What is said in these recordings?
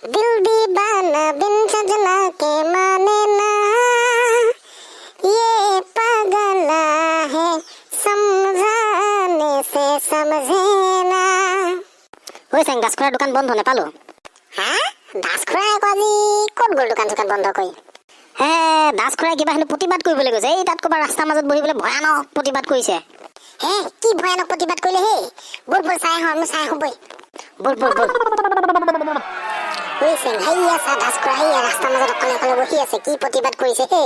दिल दीवाना बिन सजना के माने ना ये पगला है समझाने से समझे ना ওই চেং দাস খুৰাৰ দোকান বন্ধ নেপালো হা দাস খুৰাই আজি ক'ত গ'ল দোকান বন্ধ কৰি হে দাস খুৰাই কিবা হেনো প্ৰতিবাদ কৰিবলৈ গৈছে এই তাত ক'বা ৰাস্তাৰ মাজত বহিবলৈ ভয়ানক প্ৰতিবাদ কৰিছে হে কি ভয়ানক প্ৰতিবাদ কৰিলে হে বল চাই হ'বই বল ওই চেং হাইয়া সা দাস খুৰাই হাইয়া ৰাস্তাৰ মাজত অকলে বহি আছে কি প্ৰতিবাদ কৰিছে হে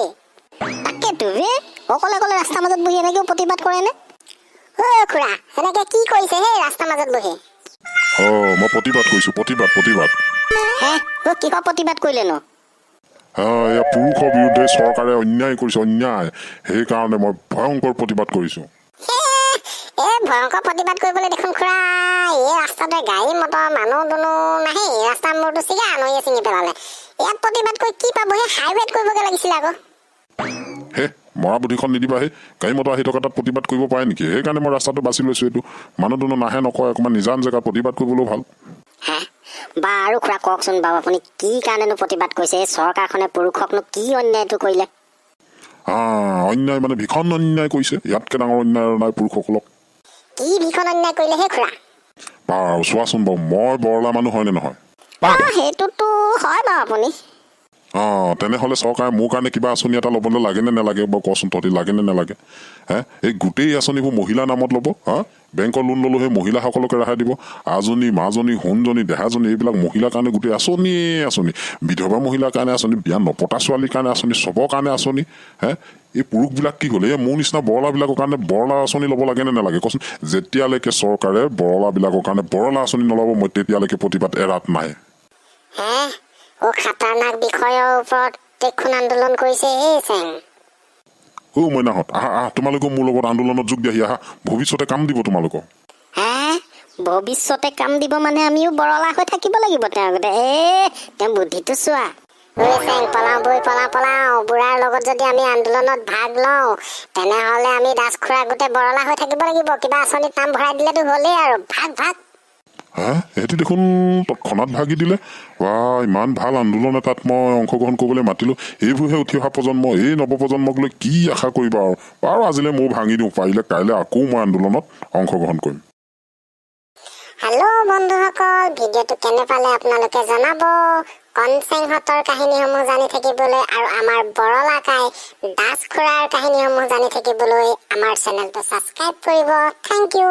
তাকে তুমি অকলে ৰাস্তাৰ মাজত বহি এনেকেও প্ৰতিবাদ কৰে নে ও খুৰা এনেকে কি কৰিছে হে ৰাস্তাৰ মাজত বহি মই প্ৰতিবাদ কৰিছো প্ৰতিবাদ হে ও কি প্ৰতিবাদ কৰিলে ন এয়া পুৰুষৰ বিৰুদ্ধে চৰকাৰে অন্যায় কৰিছে অন্যায় সেইকাৰণে মই ভয়ংকৰ প্ৰতিবাদ কৰিছো ভয়ংকৰ প্ৰতিবাদ কৰিবলৈ দেখোন খুৰা এই ৰাস্তাতে গাড়ী মটৰ মানুহ দুনো নাহে ৰাস্তাৰ মূৰটো চিগা নৈয়ে চিঙি পেলালে ইয়াত প্ৰতিবাদ কৰি কি পাব সেই হাইৱেত কৰিবগে লাগিছিল আকৌ হে মৰা বুদ্ধিখন নিদিবা হে গাড়ী মটৰ আহি থকা তাত প্ৰতিবাদ কৰিব পাৰে নেকি সেইকাৰণে মই ৰাস্তাটো বাছি লৈছো এইটো মানুহ দুনো নাহে নকয় অকণমান নিজান জেগাত প্ৰতিবাদ কৰিবলৈও ভাল বাৰু খুৰা কওকচোন বাৰু আপুনি কি কাৰণেনো প্ৰতিবাদ কৰিছে এই চৰকাৰখনে পুৰুষকনো কি অন্যায়টো কৰিলে অন্যায় মানে ভীষণ অন্যায় কৰিছে ইয়াতকে ডাঙৰ অন্যায় নাই পুৰুষসকলক কি ভীষণ অন্যায় কৰিলে হে খুৰা বাৰু চোৱাচোন বাৰু মই বৰলা মানুহ হয়নে নহয় সেইটোতো হয় বাৰু আপুনি তেনেহ'লে চৰকাৰে মোৰ কাৰণে কিবা আঁচনি এটা ল'বলৈ লাগে নে নালাগে বাৰু কচোন তহঁতি লাগে নে নালাগে এই গোটেই আঁচনিবোৰ মহিলাৰ নামত ল'ব বেংকৰ লোন ল'লো সেই মহিলাসকলকে ৰেহাই দিব আজনী মাজনী সোণজনী দেহাজনী এইবিলাক মহিলাৰ কাৰণে গোটেই আঁচনি বিধৱা মহিলাৰ কাৰণে আঁচনি বিয়া নপতা ছোৱালীৰ কাৰণে আঁচনি চবৰ কাৰণে আঁচনি এই পুৰুষবিলাক কি হ'ল এই মোৰ নিচিনা বৰলাবিলাকৰ কাৰণে বৰলা আঁচনি ল'ব লাগে নে নালাগে কচোন যেতিয়ালৈকে চৰকাৰে বৰলাবিলাকৰ কাৰণে বৰলা আঁচনি নল'ব মই তেতিয়ালৈকে প্ৰতিবাদ এৰাত নাই খাতাৰনাক বিষয়ৰ ওপৰত দেখোন আন্দোলন কৰিছে মইনাহঁত আহা তোমালোকেও মোৰ লগত আন্দোলনত যোগ দিয়া আহা ভৱিষ্যতে কাম দিব তোমালোকক ভৱিষ্যতে কাম দিব মানে আমিও বৰলা হৈ থাকিব লাগিব তেওঁ বুদ্ধিটো চোৱা পলাও বুঢ়াৰ লগত যদি আমি আন্দোলনত ভাগ লওঁ তেনেহলে আমি দাস খুৰা গোটেই বৰলা হৈ থাকিব লাগিব কিবা আঁচনিত নাম ভৰাই দিলেতো হ'লেই আৰু ভাগ সিহঁতি দেখোন তৎক্ষণাত ভাগি দিলে ইমান ভাল আন্দোলন এটাত মই অংশগ্ৰহণ কৰিবলৈ মাতিলো এইবোৰহে উঠি অহা প্ৰজন্ম এই নৱপ্ৰজন্মক লৈ কি আশা কৰিবা আৰু বাৰু আজিলৈ মই ভাঙি দিওঁ পাৰিলে কাইলৈ আকৌ মই আন্দোলনত অংশগ্ৰহণ কৰিম হেল্ল' বন্ধুসকল ভিডিঅ'টো কেনে পালে আপোনালোকে জনাব কনচেংহঁতৰ কাহিনীসমূহ জানি থাকিবলৈ আৰু আমাৰ বৰলাকাই দাস খুৰাৰ কাহিনীসমূহ জানি থাকিবলৈ আমাৰ চেনেলটো ছাবস্ক্ৰাইব কৰিব থেংক ইউ